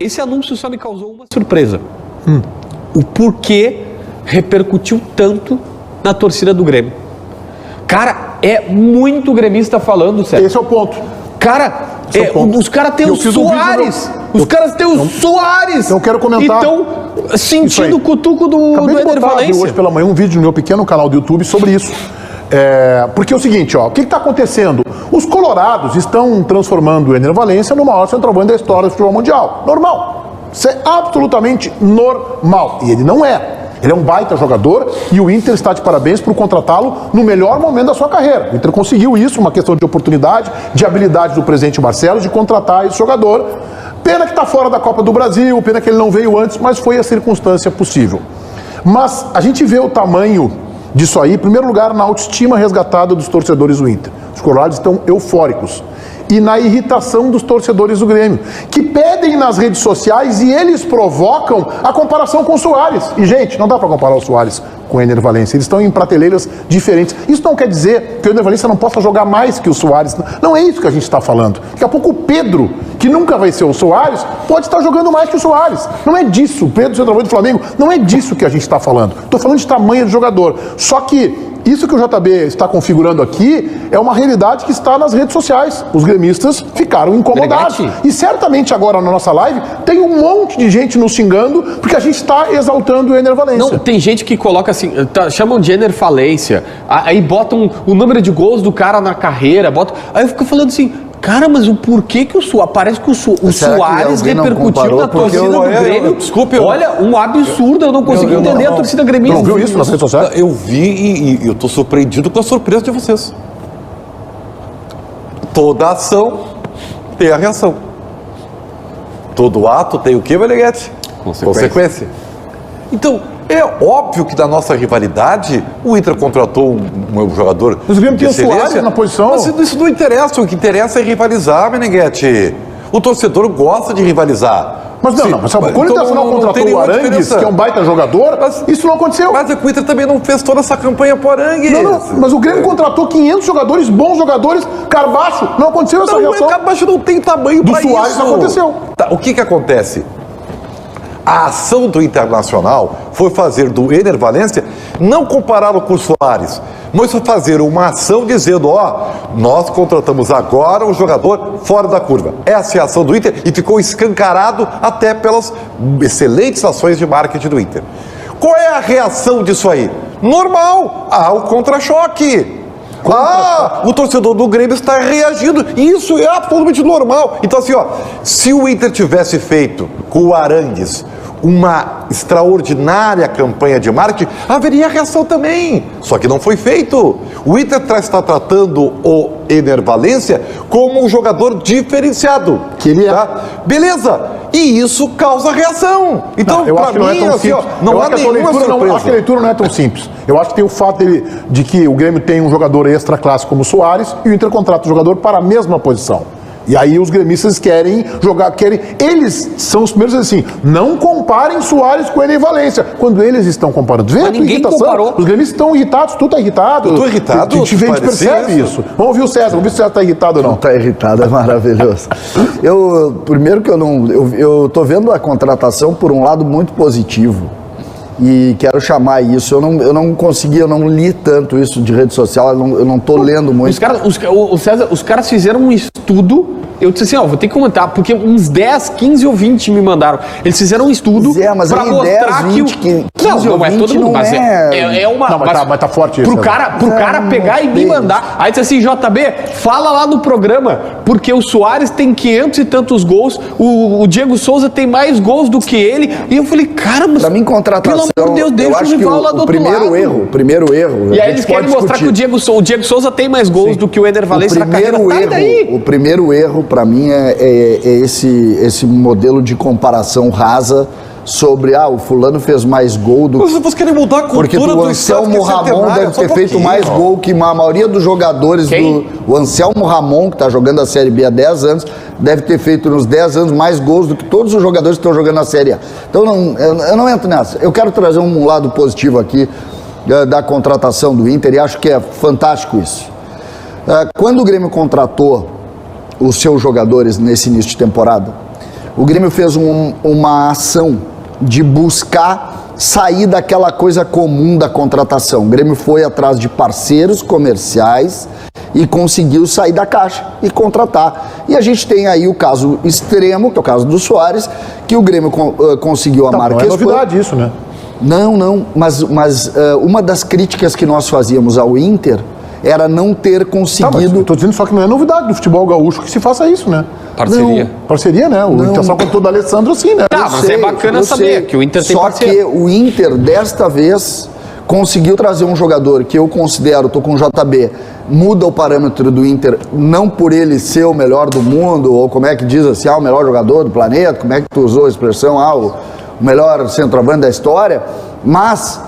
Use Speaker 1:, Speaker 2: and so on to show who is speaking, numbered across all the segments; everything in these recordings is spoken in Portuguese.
Speaker 1: esse anúncio só me causou uma surpresa. O porquê repercutiu tanto na torcida do Grêmio. Cara, é muito gremista falando, Sérgio.
Speaker 2: Esse é o ponto.
Speaker 1: Cara, os caras têm o Soares. Os caras têm o Soares.
Speaker 2: Eu quero comentar.
Speaker 1: Então, sentindo o cutuco do Éder Valencia.
Speaker 2: Hoje pela manhã um vídeo no meu pequeno canal do YouTube sobre isso. Porque é o seguinte, ó, o que está acontecendo? Os colorados estão transformando o Éder Valencia no maior centroavante da história do futebol mundial. Normal. Isso é absolutamente normal. E ele não é. Ele é um baita jogador e o Inter está de parabéns por contratá-lo no melhor momento da sua carreira. O Inter conseguiu isso, uma questão de oportunidade, de habilidade do presidente Marcelo de contratar esse jogador. Pena que está fora da Copa do Brasil, pena que ele não veio antes, mas foi a circunstância possível. Mas a gente vê o tamanho disso aí, em primeiro lugar, na autoestima resgatada dos torcedores do Inter. Os colorados estão eufóricos. E na irritação dos torcedores do Grêmio, que pedem nas redes sociais e eles provocam a comparação com o Soares. E, gente, não dá para comparar o Soares com o Éder Valencia. Eles estão em prateleiras diferentes. Isso não quer dizer que o Éder Valencia não possa jogar mais que o Soares. Não é isso que a gente está falando. Daqui a pouco o Pedro, que nunca vai ser o Soares, pode estar jogando mais que o Soares. Não é disso. O Pedro, centroavante do Flamengo, não é disso que a gente está falando. Estou falando de tamanho de jogador. Só que isso que o JB está configurando aqui é uma realidade que está nas redes sociais. Os gremistas ficaram incomodados. E certamente agora na nossa live tem um monte de gente nos xingando porque a gente está exaltando o Éder Valencia.
Speaker 1: Não, tem gente que coloca assim, chamam de Éder Falência, aí botam o número de gols do cara na carreira, aí eu fico falando assim, cara, mas o porquê que parece que o Soares repercutiu na torcida do Grêmio? Desculpe, olha, um absurdo, eu não consigo entender a torcida gremista.
Speaker 2: Não viu isso nas redes sociais?
Speaker 3: Eu vi e eu estou surpreendido com a surpresa de vocês. Toda ação tem a reação. Todo ato tem o quê, Meneghetti? Consequência. Então, é óbvio que da nossa rivalidade, o Inter contratou um jogador.
Speaker 2: Mas o Grêmio tem o Soares na posição.
Speaker 3: Mas isso não interessa, o que interessa é rivalizar, Meneghetti. O torcedor gosta de rivalizar.
Speaker 2: Mas não, mas quando o Internacional contratou o Arangues, que é um baita jogador, isso não aconteceu.
Speaker 3: Mas o Inter também não fez toda essa campanha pro Arangues.
Speaker 2: Não, mas o Grêmio contratou 500 jogadores, bons jogadores, Carbacho, não aconteceu essa reação.
Speaker 3: O Carbacho não tem tamanho para isso.
Speaker 2: Do Soares não aconteceu.
Speaker 3: Tá, o que acontece? A ação do Internacional foi fazer do Éder Valencia, não compará-lo com o Soares, mas foi fazer uma ação dizendo, nós contratamos agora um jogador fora da curva. Essa é a ação do Inter e ficou escancarado até pelas excelentes ações de marketing do Inter. Qual é a reação disso aí? Normal, o contra-choque. O torcedor do Grêmio está reagindo. Isso é absolutamente normal. Então, assim, se o Inter tivesse feito com o Arangues uma extraordinária campanha de marketing, haveria reação também. Só que não foi feito. O Inter está tratando o Éder Valencia como um jogador diferenciado.
Speaker 2: Que ele é.
Speaker 3: Tá? Beleza. E isso causa reação. Então,
Speaker 2: eu acho que não é tão
Speaker 3: assim,
Speaker 2: simples.
Speaker 3: não há nenhuma surpresa.
Speaker 2: Acho que a leitura não é tão simples. Eu acho que tem o fato de que o Grêmio tem um jogador extra classe como o Soares e o Inter contrata o jogador para a mesma posição. E aí os gremistas querem jogar, eles são os primeiros a dizer assim, não comparem Soares com Éder Valencia, quando eles estão comparando. Vê a irritação, comparou. Os gremistas estão irritados, tu tá irritado.
Speaker 3: Eu tô irritado,
Speaker 2: a gente percebe isso. Vamos ouvir o César, vamos ver se o César tá irritado ou não.
Speaker 4: Não tá irritado, é maravilhoso. Primeiro que eu tô vendo a contratação por um lado muito positivo. E quero chamar isso, eu não li tanto isso de rede social, eu não tô lendo muito.
Speaker 1: Os caras fizeram um estudo, eu disse assim, vou ter que comentar, porque uns 10, 15 ou 20 me mandaram. Eles fizeram um estudo pra mostrar 10, 20, 15 ou 20 é todo mundo, mas é uma...
Speaker 2: Não, mas tá forte isso.
Speaker 1: Pro cara pegar e me mandar. Aí disse assim, JB, fala lá no programa, porque o Soares tem 500 e tantos gols, o Diego Souza tem mais gols do que ele. E eu falei, cara, mas...
Speaker 4: Pra mim, contratação...
Speaker 1: Pelo amor de Deus, deixa eu me falar lá do outro lado.
Speaker 4: O primeiro erro...
Speaker 1: E aí eles querem mostrar que o Diego Souza tem mais gols do que o Éder Valencia na carreira.
Speaker 4: O primeiro erro, pra mim, é esse modelo de comparação rasa sobre, o fulano fez mais gol do que...
Speaker 3: Vocês querem mudar a cultura
Speaker 4: porque
Speaker 3: do
Speaker 4: Anselmo Ramon deve ter feito mais gol que a maioria dos jogadores o Anselmo Ramon, que está jogando a Série B há 10 anos, deve ter feito nos 10 anos mais gols do que todos os jogadores que estão jogando na Série A. Então eu não entro nessa. Eu quero trazer um lado positivo aqui da contratação do Inter e acho que é fantástico isso. Quando o Grêmio contratou os seus jogadores nesse início de temporada, O Grêmio fez uma ação de buscar sair daquela coisa comum da contratação. O Grêmio foi atrás de parceiros comerciais e conseguiu sair da caixa e contratar. E a gente tem aí o caso extremo, que é o caso do Soares, que o Grêmio conseguiu a Marquês.
Speaker 2: Não é novidade isso, né?
Speaker 4: Não, mas uma das críticas que nós fazíamos ao Inter era não ter conseguido...
Speaker 2: Estou dizendo só que não é novidade do futebol gaúcho que se faça isso, né?
Speaker 1: Parceria.
Speaker 2: Parceria, né? O Inter só contou do Alessandro, sim, né?
Speaker 1: Tá, mas é bacana saber que o Inter tem parceria.
Speaker 4: Só que o Inter, desta vez, conseguiu trazer um jogador que eu considero, tô com o JB, muda o parâmetro do Inter, não por ele ser o melhor do mundo, ou como é que diz assim, o melhor jogador do planeta, como é que tu usou a expressão, o melhor centroavante da história, mas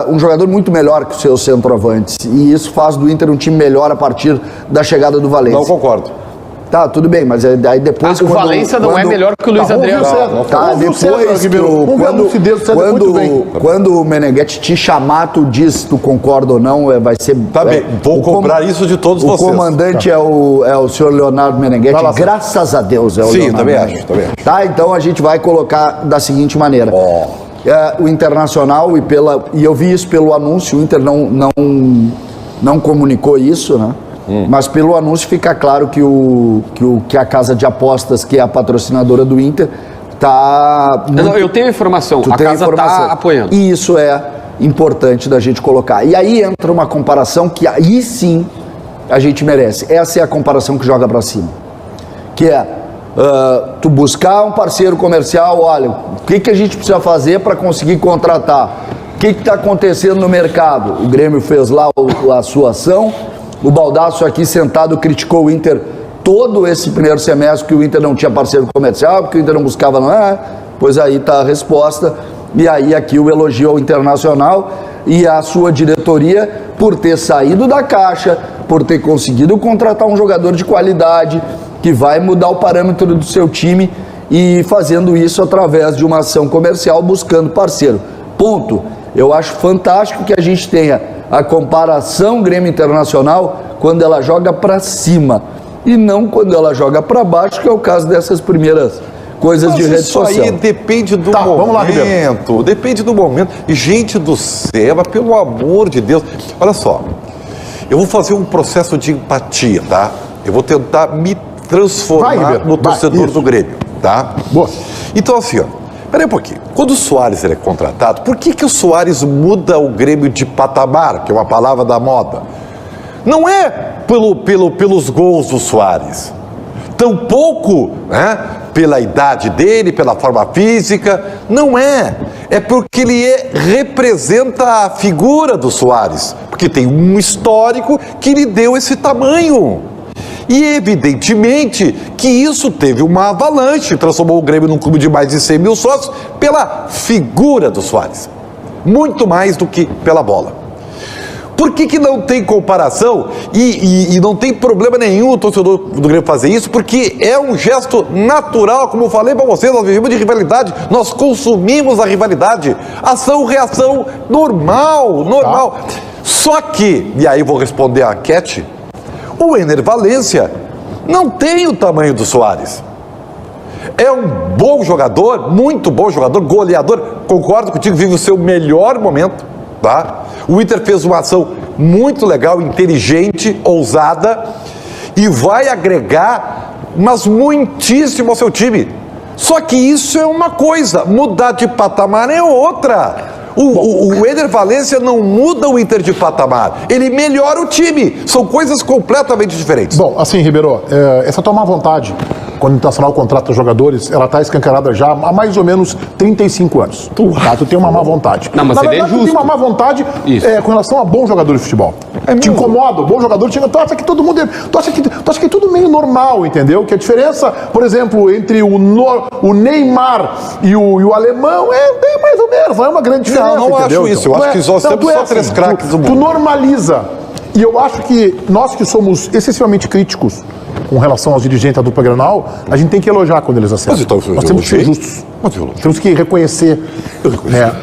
Speaker 4: um jogador muito melhor que os seus centroavantes. E isso faz do Inter um time melhor a partir da chegada do Valência.
Speaker 3: Não concordo.
Speaker 4: Tá, tudo bem, mas aí depois...
Speaker 1: o Valência não é melhor que o Luiz Adriano.
Speaker 4: Tá, depois quando o Meneghetti te chamar, tu diz, tu concorda ou não, vai ser...
Speaker 3: Tá bem, vou cobrar isso de todos vocês.
Speaker 4: O comandante é o senhor Leonardo Meneghetti, graças a Deus é o
Speaker 3: Sim,
Speaker 4: Leonardo
Speaker 3: também
Speaker 4: Meneghetti.
Speaker 3: acho.
Speaker 4: Tá, então a gente vai colocar da seguinte maneira. O Internacional, e eu vi isso pelo anúncio, o Inter não comunicou isso, né? Mas pelo anúncio fica claro que a casa de apostas, que é a patrocinadora do Inter, está...
Speaker 1: Eu tenho informação, a casa está apoiando.
Speaker 4: E isso é importante da gente colocar. E aí entra uma comparação que aí sim a gente merece. Essa é a comparação que joga para cima. Que é tu buscar um parceiro comercial, olha, o que a gente precisa fazer para conseguir contratar? O que está acontecendo no mercado? O Grêmio fez lá a sua ação. O Baldasso aqui sentado criticou o Inter todo esse primeiro semestre, que o Inter não tinha parceiro comercial, que o Inter não buscava, pois aí está a resposta. E aí aqui o elogio ao Internacional e à sua diretoria por ter saído da caixa, por ter conseguido contratar um jogador de qualidade, que vai mudar o parâmetro do seu time e fazendo isso através de uma ação comercial, buscando parceiro. Ponto. Eu acho fantástico que a gente tenha a comparação Grêmio Internacional quando ela joga para cima e não quando ela joga para baixo, que é o caso dessas primeiras coisas de rede social.
Speaker 3: Isso aí depende do momento.
Speaker 2: Vamos lá, Ribeiro.
Speaker 3: Depende do momento. E, gente do céu, pelo amor de Deus. Olha só, eu vou fazer um processo de empatia, tá? Eu vou tentar me transformar no torcedor do Grêmio, tá?
Speaker 2: Boa.
Speaker 3: Então, assim, peraí um pouquinho. Quando o Soares é contratado, por que o Soares muda o Grêmio de patamar, que é uma palavra da moda? Não é pelos gols do Soares. Tampouco, pela idade dele, pela forma física. Não é. É porque ele representa a figura do Soares. Porque tem um histórico que lhe deu esse tamanho. E evidentemente que isso teve uma avalanche, transformou o Grêmio num clube de mais de 100 mil sócios pela figura do Soares. Muito mais do que pela bola. Por que não tem comparação e não tem problema nenhum o torcedor do Grêmio fazer isso? Porque é um gesto natural, como eu falei para vocês, nós vivemos de rivalidade, nós consumimos a rivalidade. Ação, reação, normal. Tá. Só que, e aí eu vou responder a enquete, o Ener Valencia não tem o tamanho do Soares. É um bom jogador, muito bom jogador, goleador. Concordo contigo, vive o seu melhor momento, tá? O Inter fez uma ação muito legal, inteligente, ousada e vai agregar, mas muitíssimo ao seu time. Só que isso é uma coisa, mudar de patamar é outra. O Ener Valencia não muda o Inter de patamar, ele melhora o time. São coisas completamente diferentes.
Speaker 2: Bom, assim, Ribeiro, essa tua má vontade, quando o Internacional contrata jogadores, ela está escancarada já há mais ou menos 35 anos. Tu tem uma má vontade.
Speaker 1: Não, mas
Speaker 2: na
Speaker 1: ele
Speaker 2: verdade,
Speaker 1: é justo.
Speaker 2: Tu tem uma má vontade com relação a bom jogador de futebol. Te incomoda, o bom jogador, tu acha que todo mundo tu acha que é tudo meio normal, entendeu? Que a diferença, por exemplo, entre o Neymar e o alemão é bem mais ou menos, não é uma grande diferença.
Speaker 3: Não
Speaker 2: entendeu?
Speaker 3: acho isso, eu acho que nós temos só três craques do mundo.
Speaker 2: Tu normaliza. E eu acho que nós que somos excessivamente críticos com relação aos dirigentes da dupla Grenal, a gente tem que elogiar quando eles acertam. Nós temos que ser justos. Temos que reconhecer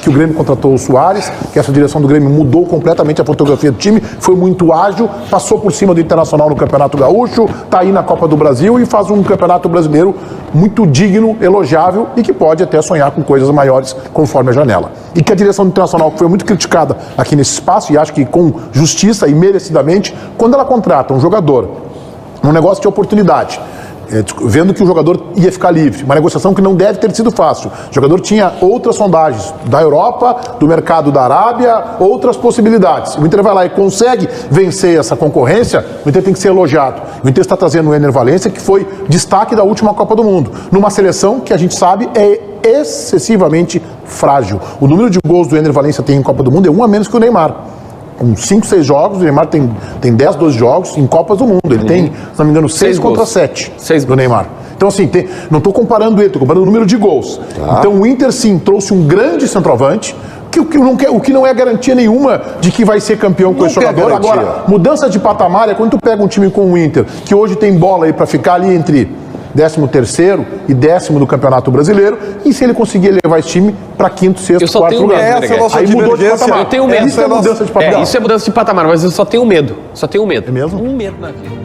Speaker 2: que o Grêmio contratou o Soares, que essa direção do Grêmio mudou completamente a fotografia do time, foi muito ágil, passou por cima do Internacional no Campeonato Gaúcho, está aí na Copa do Brasil e faz um Campeonato Brasileiro muito digno, elogiável e que pode até sonhar com coisas maiores conforme a janela. E que a direção do Internacional foi muito criticada aqui nesse espaço, e acho que com justiça e merecidamente, quando ela contrata um jogador num negócio de oportunidade, vendo que o jogador ia ficar livre, uma negociação que não deve ter sido fácil. O jogador tinha outras sondagens da Europa, do mercado da Arábia, outras possibilidades. O Inter vai lá e consegue vencer essa concorrência, o Inter tem que ser elogiado. O Inter está trazendo o Ener Valencia, que foi destaque da última Copa do Mundo, numa seleção que a gente sabe é excessivamente frágil. O número de gols do Ener Valencia tem em Copa do Mundo é um a menos que o Neymar. Com 5, 6 jogos, o Neymar tem 10, 12 jogos em Copas do Mundo. Ele tem, se não me engano, 6 contra 7 do Neymar. Então, assim, não estou comparando ele, estou comparando o número de gols. Então, o Inter, sim, trouxe um grande centroavante, o que não é garantia nenhuma de que vai ser campeão com esse jogador. Agora, mudança de patamar é quando tu pega um time como o Inter, que hoje tem bola aí para ficar ali entre 13º e 10º do Campeonato Brasileiro, e se ele conseguir levar esse time para 5º, 6º, 4º lugar. Aí mudou de patamar.
Speaker 1: Eu tenho medo.
Speaker 2: Isso é mudança de patamar.
Speaker 1: Isso é mudança de patamar, mas eu só tenho medo. Só tenho medo.
Speaker 2: É mesmo?
Speaker 1: Um medo na vida.